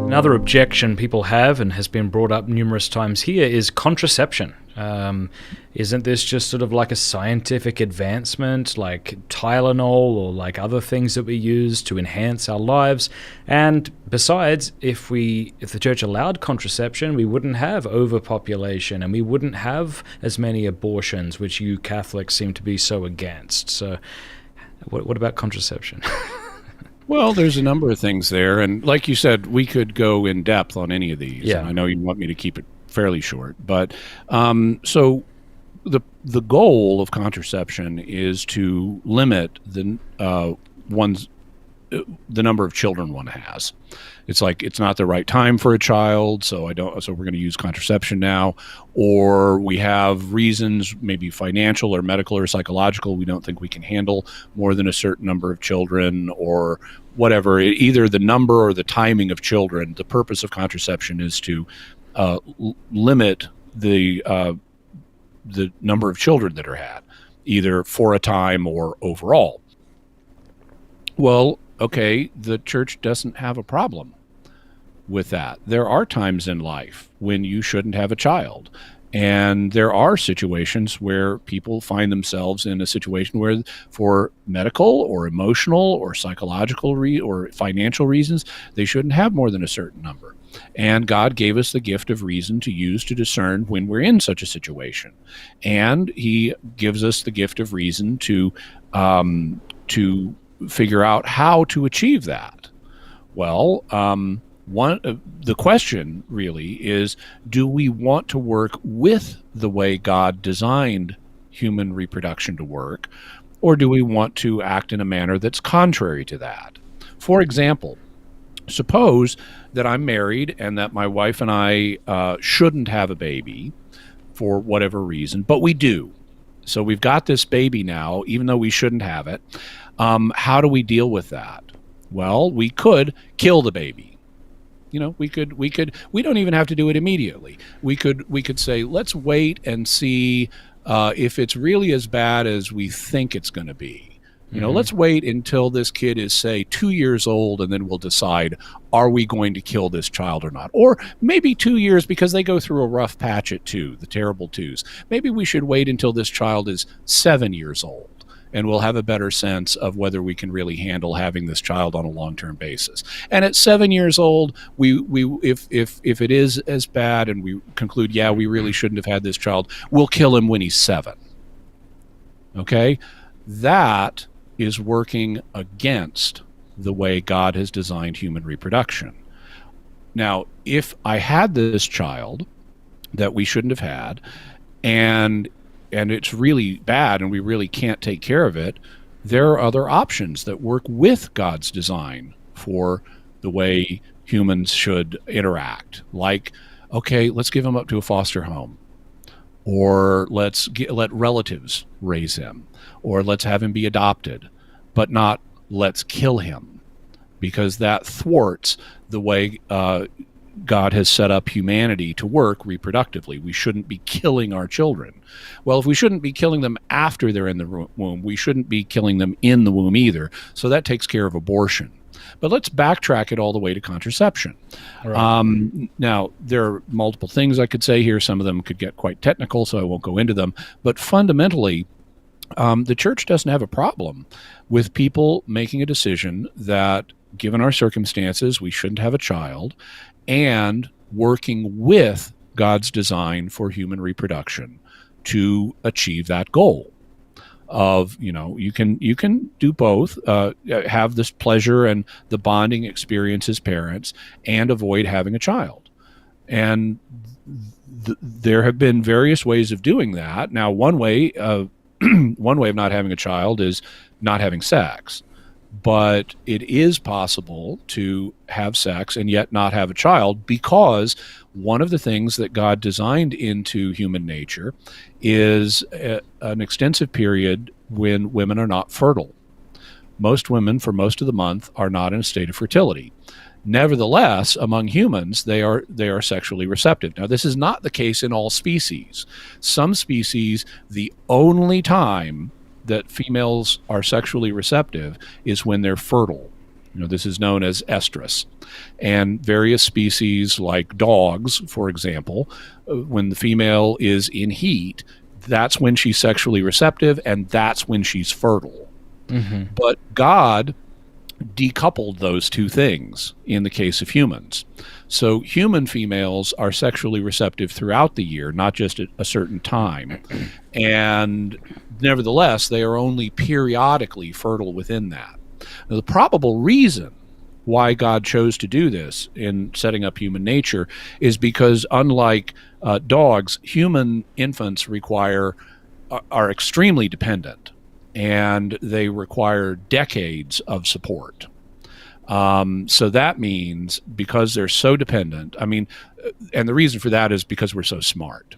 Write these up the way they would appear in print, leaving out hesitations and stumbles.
Another objection people have, and has been brought up numerous times here, is contraception. Isn't this just sort of like a scientific advancement, like Tylenol or like other things that we use to enhance our lives? And besides, if the church allowed contraception, we wouldn't have overpopulation and we wouldn't have as many abortions, which you Catholics seem to be so against. So what about contraception? Well, there's a number of things there. And like you said, we could go in depth on any of these. Yeah. And I know you want me to keep it fairly short. But so the goal of contraception is to limit the number of children one has. It's like it's not the right time for a child, so we're going to use contraception now. Or we have reasons, maybe financial or medical or psychological, we don't think we can handle more than a certain number of children or whatever. Either the number or the timing of children. The purpose of contraception is to limit the number of children that are had, either for a time or overall. Well, okay, the church doesn't have a problem with that. There are times in life when you shouldn't have a child. And there are situations where people find themselves in a situation where, for medical or emotional or psychological or financial reasons, they shouldn't have more than a certain number. And God gave us the gift of reason to use to discern when we're in such a situation. And He gives us the gift of reason to figure out how to achieve that. Well, the question really is, do we want to work with the way God designed human reproduction to work, or do we want to act in a manner that's contrary to that? For example, suppose that I'm married and that my wife and I shouldn't have a baby for whatever reason, but we do. So we've got this baby now, even though we shouldn't have it. How do we deal with that? Well, we could kill the baby. We don't even have to do it immediately. We could say, let's wait and see if it's really as bad as we think it's going to be. Let's wait until this kid is, say, 2 years old, and then we'll decide, are we going to kill this child or not? Or maybe 2 years, because they go through a rough patch at 2, the terrible 2s. Maybe we should wait until this child is 7 years old, and we'll have a better sense of whether we can really handle having this child on a long-term basis. And at 7 years old, if it is as bad and we conclude, yeah, we really shouldn't have had this child, we'll kill him when he's 7. Okay? That is working against the way God has designed human reproduction. Now, if I had this child that we shouldn't have had, and it's really bad and we really can't take care of it, there are other options that work with God's design for the way humans should interact. Like, okay, let's give him up to a foster home, or let relatives raise him, or let's have him be adopted, but not let's kill him, because that thwarts the way God has set up humanity to work reproductively. We shouldn't be killing our children. Well, if we shouldn't be killing them after they're in the womb, we shouldn't be killing them in the womb either. So that takes care of abortion. But let's backtrack it all the way to contraception. Right. Now, there are multiple things I could say here. Some of them could get quite technical, so I won't go into them. But fundamentally, the church doesn't have a problem with people making a decision that, given our circumstances, we shouldn't have a child, and working with God's design for human reproduction to achieve that goal of, you can do both, have this pleasure and the bonding experience as parents and avoid having a child. And there have been various ways of doing that. Now, one way of not having a child is not having sex. But it is possible to have sex and yet not have a child, because one of the things that God designed into human nature is an extensive period when women are not fertile. Most women, for most of the month, are not in a state of fertility. Nevertheless, among humans, they are sexually receptive. Now, this is not the case in all species. Some species, the only time that females are sexually receptive is when they're fertile. This is known as estrus. And various species like dogs, for example, when the female is in heat, that's when she's sexually receptive, and that's when she's fertile. Mm-hmm. But God decoupled those two things in the case of humans. So human females are sexually receptive throughout the year, not just at a certain time. And nevertheless, they are only periodically fertile within that. Now, the probable reason why God chose to do this in setting up human nature is because, unlike dogs, human infants are extremely dependent, and they require decades of support. So that means, because they're so dependent, and the reason for that is because we're so smart.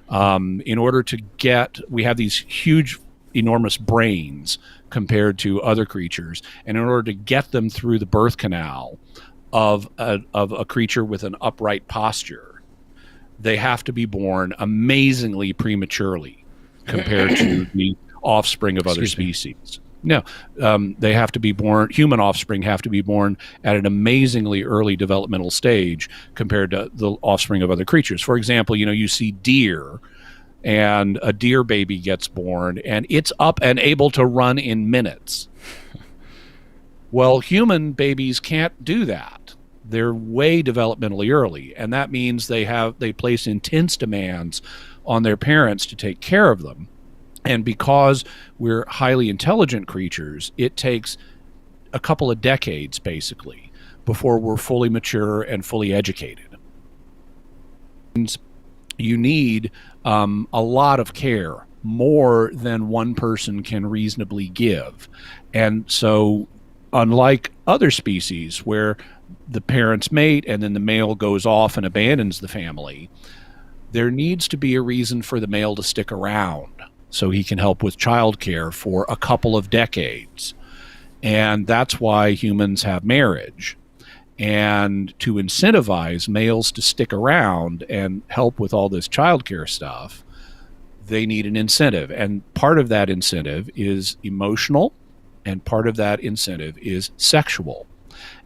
In order to we have these huge, enormous brains compared to other creatures, and in order to get them through the birth canal of a creature with an upright posture, they have to be born amazingly prematurely compared to the offspring of other species. No, they have to be born. Human offspring have to be born at an amazingly early developmental stage compared to the offspring of other creatures. For example, you see deer, and a deer baby gets born, and it's up and able to run in minutes. Well, human babies can't do that. They're way developmentally early, and that means they place intense demands on their parents to take care of them. And because we're highly intelligent creatures, it takes a couple of decades, basically, before we're fully mature and fully educated. You need a lot of care, more than one person can reasonably give. And so, unlike other species where the parents mate and then the male goes off and abandons the family, there needs to be a reason for the male to stick around so he can help with childcare for a couple of decades. And that's why humans have marriage. And to incentivize males to stick around and help with all this childcare stuff, they need an incentive. And part of that incentive is emotional, and part of that incentive is sexual.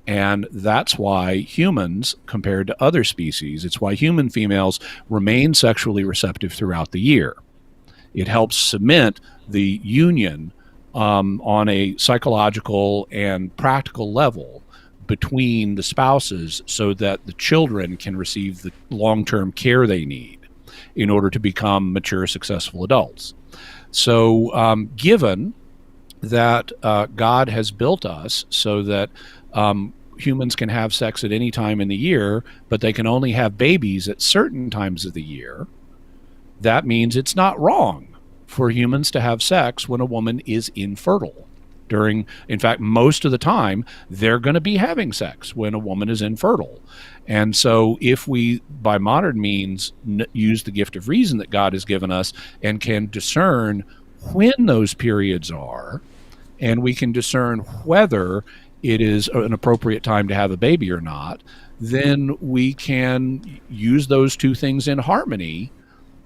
And that's why humans, compared to other species, it's why human females remain sexually receptive throughout the year. It helps cement the union on a psychological and practical level between the spouses, so that the children can receive the long-term care they need in order to become mature, successful adults. So given that God has built us so that humans can have sex at any time in the year, but they can only have babies at certain times of the year, that means it's not wrong for humans to have sex when a woman is infertile. In fact, most of the time, they're going to be having sex when a woman is infertile. And so if we, by modern means, use the gift of reason that God has given us and can discern when those periods are, and we can discern whether it is an appropriate time to have a baby or not, then we can use those two things in harmony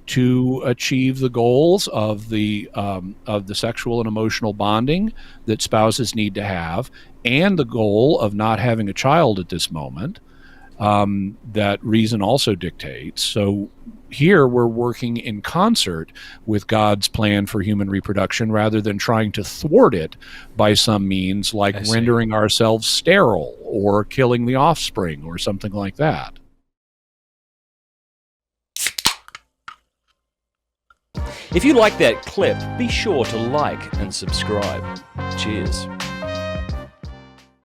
to achieve the goals of the sexual and emotional bonding that spouses need to have, and the goal of not having a child at this moment that reason also dictates. So here we're working in concert with God's plan for human reproduction, rather than trying to thwart it by some means, like rendering ourselves sterile or killing the offspring or something like that. If you like that clip, be sure to like and subscribe. Cheers.